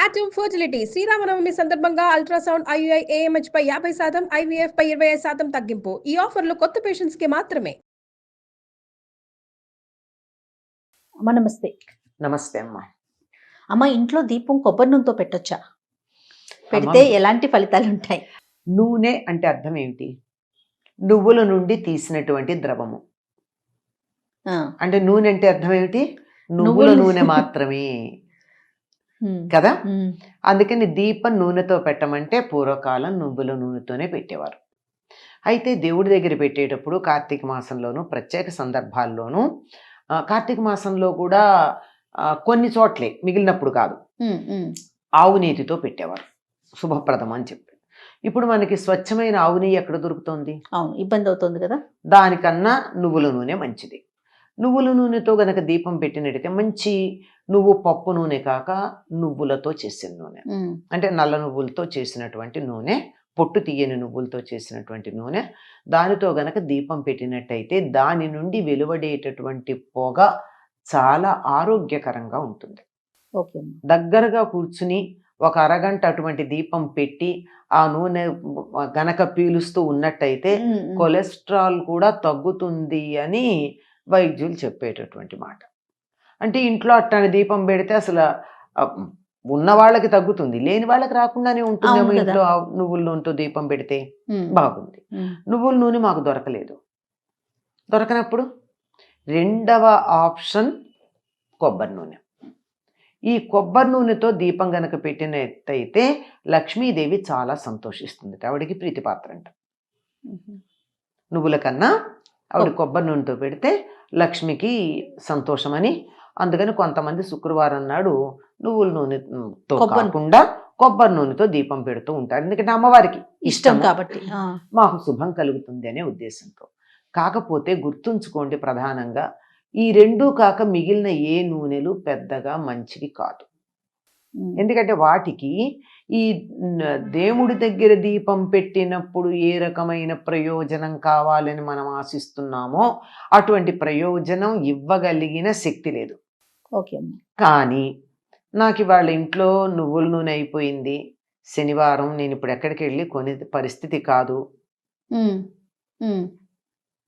Atom fertility Sri Rama Navami సందర్భంగా ultrasound IUI AMH పై 50%, IVF పై 25% తగ్గింపు. ఈ ఆఫర్లు కొత్త పేషెంట్స్ కి మాత్రమే. అమ్మ నమస్తే. నమస్తే అమ్మా. అమ్మ, ఇంట్లో దీపం కొబ్బరి నూనెతో పెట్టొచ్చా? పెడితే ఎలాంటి ఫలితాలు ఉంటాయి? నూనె అంటే అర్థం ఏమిటి? నువ్వుల నుండి తీసినటువంటి ద్రవము. అంటే నూనె అంటే అర్థం ఏమిటి? నువ్వుల నూనె మాత్రమే కదా. అందుకని దీపం నూనెతో పెట్టమంటే పూర్వకాలం నువ్వుల నూనెతోనే పెట్టేవారు. అయితే దేవుడి దగ్గర పెట్టేటప్పుడు కార్తీక మాసంలోను ప్రత్యేక సందర్భాల్లోనూ, కార్తీక మాసంలో కూడా కొన్ని చోట్లే, మిగిలినప్పుడు కాదు, ఆవు నీతితో పెట్టేవారు, శుభప్రదం అని చెప్పి. ఇప్పుడు మనకి స్వచ్ఛమైన ఆవు నెయ్యి ఎక్కడ దొరుకుతుంది? ఇబ్బంది అవుతుంది కదా. దానికన్నా నువ్వుల నూనె మంచిది. నువ్వుల నూనెతో గనక దీపం పెట్టినట్టయితే మంచి నువ్వు పప్పు నూనె కాక నువ్వులతో చేసిన నూనె, అంటే నల్ల నువ్వులతో చేసినటువంటి నూనె, పొట్టు తీయని నువ్వులతో చేసినటువంటి నూనె, దానితో గనక దీపం పెట్టినట్టయితే దాని నుండి వెలువడేటటువంటి పొగ చాలా ఆరోగ్యకరంగా ఉంటుంది. దగ్గరగా కూర్చుని ఒక అరగంట అటువంటి దీపం పెట్టి ఆ నూనె గనక పీలుస్తూ ఉన్నట్టయితే కొలెస్ట్రాల్ కూడా తగ్గుతుంది అని వైద్యులు చెప్పేటటువంటి మాట. అంటే ఇంట్లో అట్లాంటి దీపం పెడితే అసలు ఉన్న వాళ్ళకి తగ్గుతుంది, లేని వాళ్ళకి రాకుండానే ఉంటుందేమో. ఇంట్లో నువ్వుల నూనెతో దీపం పెడితే బాగుంది. నువ్వుల నూనె మాకు దొరకలేదు. దొరకనప్పుడు రెండవ ఆప్షన్ కొబ్బరి నూనె. ఈ కొబ్బరి నూనెతో దీపం గనక పెట్టినట్టయితే లక్ష్మీదేవి చాలా సంతోషిస్తుంది, ఆవిడికి ప్రీతిపాత్ర అంట. నువ్వుల కన్నా ఆవిడ కొబ్బరి నూనెతో పెడితే లక్ష్మికి సంతోషమని. అందుకని కొంతమంది శుక్రవారం నాడు నువ్వుల నూనెతో కాకుండా కొబ్బరి నూనెతో దీపం పెడుతూ ఉంటారు, ఎందుకంటే అమ్మవారికి ఇష్టం కాబట్టి, మాకు శుభం కలుగుతుంది అనే ఉద్దేశంతో. కాకపోతే గుర్తుంచుకోండి, ప్రధానంగా ఈ రెండూ కాక మిగిలిన ఏ నూనెలు పెద్దగా మంచివి కాదు. ఎందుకంటే వాటికి ఈ దేవుడి దగ్గర దీపం పెట్టినప్పుడు ఏ రకమైన ప్రయోజనం కావాలని మనం ఆశిస్తున్నామో అటువంటి ప్రయోజనం ఇవ్వగలిగిన శక్తి లేదు. కానీ నాకు ఇవాళ ఇంట్లో నువ్వుల నూనె అయిపోయింది, శనివారం నేను ఇప్పుడు ఎక్కడికి వెళ్ళి కొనే పరిస్థితి కాదు,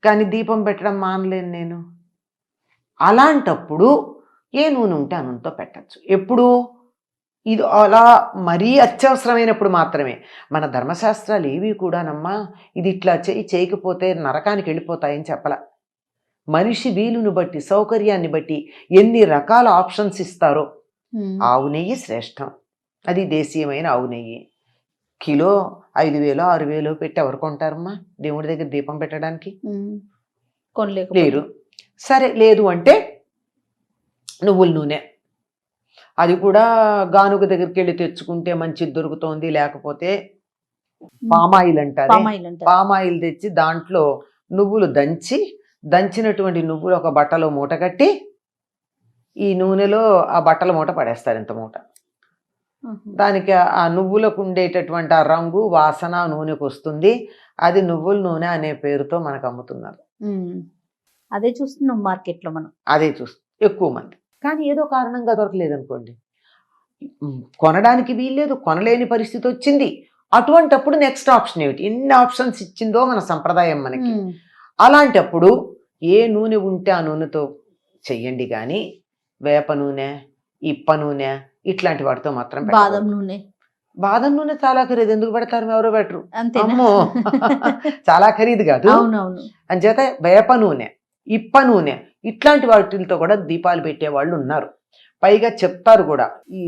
కానీ దీపం పెట్టడం మానలేను నేను. అలాంటప్పుడు ఏ నూనె ఉంటే ఆ నూనెతో పెట్టచ్చు. ఎప్పుడు ఇది అలా మరీ అత్యవసరమైనప్పుడు మాత్రమే. మన ధర్మశాస్త్రాలు ఏవి కూడానమ్మా ఇది ఇట్లా చేయకపోతే నరకానికి వెళ్ళిపోతాయని చెప్పల. మనిషి వీలును బట్టి, సౌకర్యాన్ని బట్టి ఎన్ని రకాల ఆప్షన్స్ ఇస్తారో. ఆవు నెయ్యి శ్రేష్టం, అది దేశీయమైన ఆవు నెయ్యి. కిలో 5,000 6,000 పెట్టి ఎవరు కొంటారమ్మా దేవుడి దగ్గర దీపం పెట్టడానికి? లేరు. సరే, లేదు అంటే నువ్వుల నూనె, అది కూడా గానుగ దగ్గరికి వెళ్ళి తెచ్చుకుంటే మంచిది దొరుకుతోంది. లేకపోతే పామాయిల్ అంటారు, పామాయిల్ తెచ్చి దాంట్లో నువ్వులు దంచినటువంటి నువ్వులు ఒక బట్టలో మూట కట్టి ఈ నూనెలో ఆ బట్టల మూట పడేస్తారు, ఇంత మూట. దానికి ఆ నువ్వులకు ఉండేటటువంటి ఆ రంగు, వాసన నూనెకు వస్తుంది. అది నువ్వుల నూనె అనే పేరుతో మనకు అమ్ముతున్నారు. అదే చూస్తున్నాం మార్కెట్లో మనం, అదే చూస్తాం ఎక్కువ మంది. కానీ ఏదో కారణంగా దొరకలేదు అనుకోండి, కొనడానికి వీల్లేదు, కొనలేని పరిస్థితి వచ్చింది. అటువంటప్పుడు నెక్స్ట్ ఆప్షన్ ఏమిటి? ఎన్ని ఆప్షన్స్ ఇచ్చిందో మన సంప్రదాయం మనకి. అలాంటప్పుడు ఏ నూనె ఉంటే ఆ నూనెతో చెయ్యండి, కానీ వేప నూనె, ఇప్ప నూనె ఇట్లాంటి వాటితో మాత్రం. బాదం నూనె చాలా ఖరీదు, ఎందుకు పెడతారు? ఎవరో పెట్టరు. అమ్మో, చాలా ఖరీదు కాదు. అంచేత వేప నూనె, ఇప్ప నూనె ఇట్లాంటి వాటితో కూడా దీపాలు పెట్టేవాళ్ళు ఉన్నారు. పైగా చెప్తారు కూడా, ఈ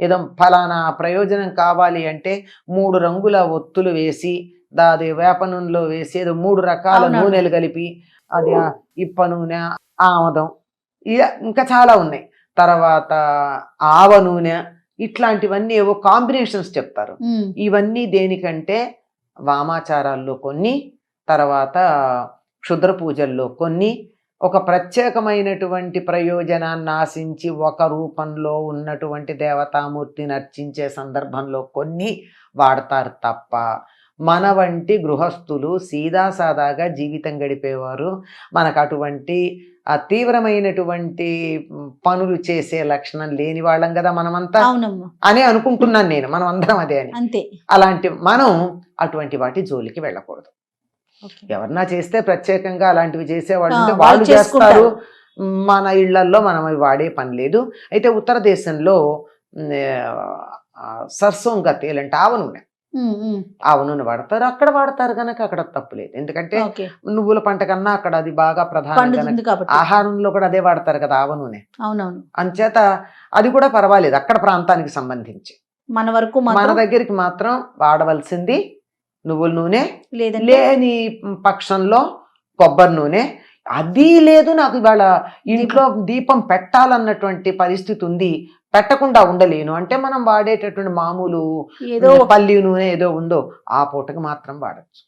ఏదో ఫలానా ప్రయోజనం కావాలి అంటే 3 రంగుల ఒత్తులు వేసి దాది వేప నూనెలో వేసి ఏదో 3 రకాల నూనెలు కలిపి, అది ఇప్ప నూనె, ఆమదం, ఇంకా చాలా ఉన్నాయి. తర్వాత ఆవ నూనె, ఇట్లాంటివన్నీ ఏవో కాంబినేషన్స్ చెప్తారు. ఇవన్నీ దేనికంటే వామాచారాల్లో కొన్ని, తర్వాత క్షుద్ర పూజల్లో కొన్ని, ఒక ప్రత్యేకమైనటువంటి ప్రయోజనాన్ని ఆశించి ఒక రూపంలో ఉన్నటువంటి దేవతామూర్తిని అర్చించే సందర్భంలో కొన్ని వాడతారు తప్ప, మన వంటి గృహస్థులు సీదాసాదాగా జీవితం గడిపేవారు మనకు అటువంటి ఆ తీవ్రమైనటువంటి పనులు చేసే లక్షణం లేని వాళ్ళం కదా మనమంతా అవునమ్మా, అని అనుకుంటున్నాను నేను, మనం అందరం అదే అని. అంతే. అలాంటి మనం అటువంటి వాటి జోలికి వెళ్ళకూడదు. ఓకే. ఎవరన్నా చేస్తే ప్రత్యేకంగా అలాంటివి చేసేవాళ్ళు ఉంటే వాళ్ళు వాళ్ళు చేస్తారు. చేసుకుంటారు. మన ఇళ్లల్లో మనం అవి వాడే పని లేదు. అయితే ఉత్తర దేశంలో సర్సోంగా తేల్ అంటే ఆవ నూనె, ఉమ్, ఉమ్. ఆవ నూనె వాడతారు. అక్కడ వాడతారు కనుక అక్కడ తప్పులేదు. ఎందుకంటే ఓకే. నువ్వుల పంట కన్నా అక్కడ అది బాగా ప్రధానం కనుక పండుతుంది కాబట్టి. ఆహారంలో కూడా అదే వాడతారు కదా ఆవ నూనె. అవునవును. అంచేత అది కూడా పర్వాలేదు అక్కడ ప్రాంతానికి సంబంధించి. మన వరకు మన మాత్రం దగ్గరికి మాత్రం వాడవలసింది నువ్వుల నూనె, లేదంటే లేని పక్షంలో కొబ్బరి నూనె. అది లేదు, నాకు ఇవాళ ఇంట్లో దీపం పెట్టాలన్నటువంటి పరిస్థితి ఉంది, పెట్టకుండా ఉండలేను అంటే మనం వాడేటటువంటి మామూలు ఏదో పల్లి నూనె ఏదో ఉందో ఆ పూటకి మాత్రం వాడచ్చు.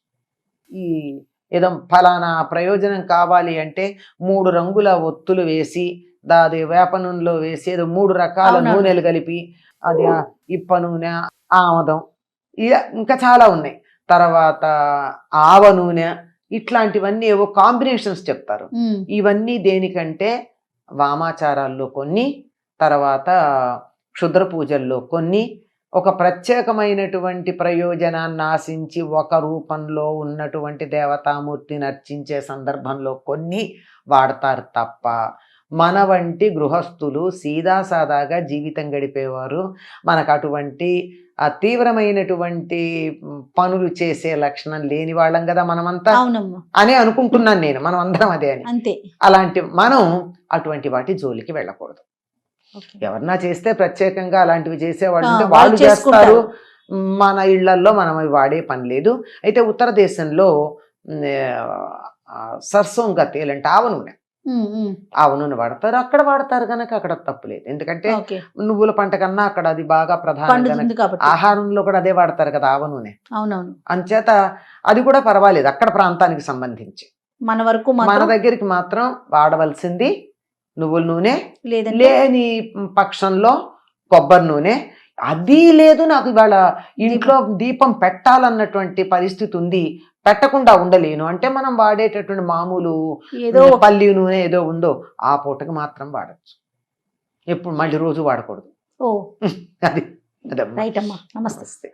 ఈ ఏదో ఫలానా ప్రయోజనం కావాలి అంటే 3 రంగుల ఒత్తులు వేసి దాది వేప నూనెలో వేసి ఏదో 3 రకాల అవునవును. నూనెలు కలిపి అది ఇప్ప నూనె, ఆమదం, ఇంకా చాలా ఉన్నాయి. తర్వాత ఆవ నూనె, ఇట్లాంటివన్నీ ఏవో కాంబినేషన్స్ చెప్తారు. ఉమ్, ఇవన్నీ దేనికంటే వామాచారాల్లో కొన్ని, తర్వాత క్షుద్ర పూజల్లో కొన్ని, ఒక ప్రత్యేకమైనటువంటి ప్రయోజనాన్ని ఆశించి ఒక రూపంలో ఉన్నటువంటి దేవతామూర్తిని అర్చించే సందర్భంలో కొన్ని వాడతారు తప్ప మన వంటి గృహస్థులు సీదాసాదాగా జీవితం గడిపేవారు మనకు అటువంటి ఆ తీవ్రమైనటువంటి పనులు చేసే లక్షణం లేని వాళ్ళం కదా మనమంతా అవునమ్మా, అని అనుకుంటున్నాను నేను, మనం అందరం అదే అని. అంతే. అలాంటి మనం అటువంటి వాటి జోలికి వెళ్ళకూడదు. ఓకే. ఎవరన్నా చేస్తే ప్రత్యేకంగా అలాంటివి చేసేవాళ్ళు ఉంటే వాళ్ళు వాళ్ళు చేస్తారు. చేసుకుంటారు. మన ఇళ్లల్లో మనం అవి వాడే పని లేదు. అయితే ఉత్తర దేశంలో సర్సోంగా తేల్ అంటే ఆవ నూనె, ఉమ్, ఉమ్. ఆవ నూనె వాడతారు. అక్కడ వాడతారు కనుక అక్కడ తప్పులేదు. ఎందుకంటే ఓకే. నువ్వుల పంట కన్నా అక్కడ అది బాగా ప్రధానం కనుక పండుతుంది కాబట్టి. ఆహారంలో కూడా అదే వాడతారు కదా ఆవ నూనె. అవునవును. అంచేత అది కూడా పర్వాలేదు అక్కడ ప్రాంతానికి సంబంధించి. మన వరకు మన మాత్రం దగ్గరికి మాత్రం వాడవలసింది నువ్వుల నూనె, లేదంటే లేని పక్షంలో కొబ్బరి నూనె. అది లేదు, నాకు ఇవాళ ఇంట్లో దీపం పెట్టాలన్నటువంటి పరిస్థితి ఉంది, పెట్టకుండా ఉండలేను అంటే మనం వాడేటటువంటి మామూలు ఏదో పల్లి నూనె ఏదో ఉందో ఆ పూటకి మాత్రం వాడచ్చు. ఎప్పుడు మళ్ళీ రోజు వాడకూడదు. ఓ అది అదమ్మా. రైట్ అమ్మా, నమస్తే. నమస్తే.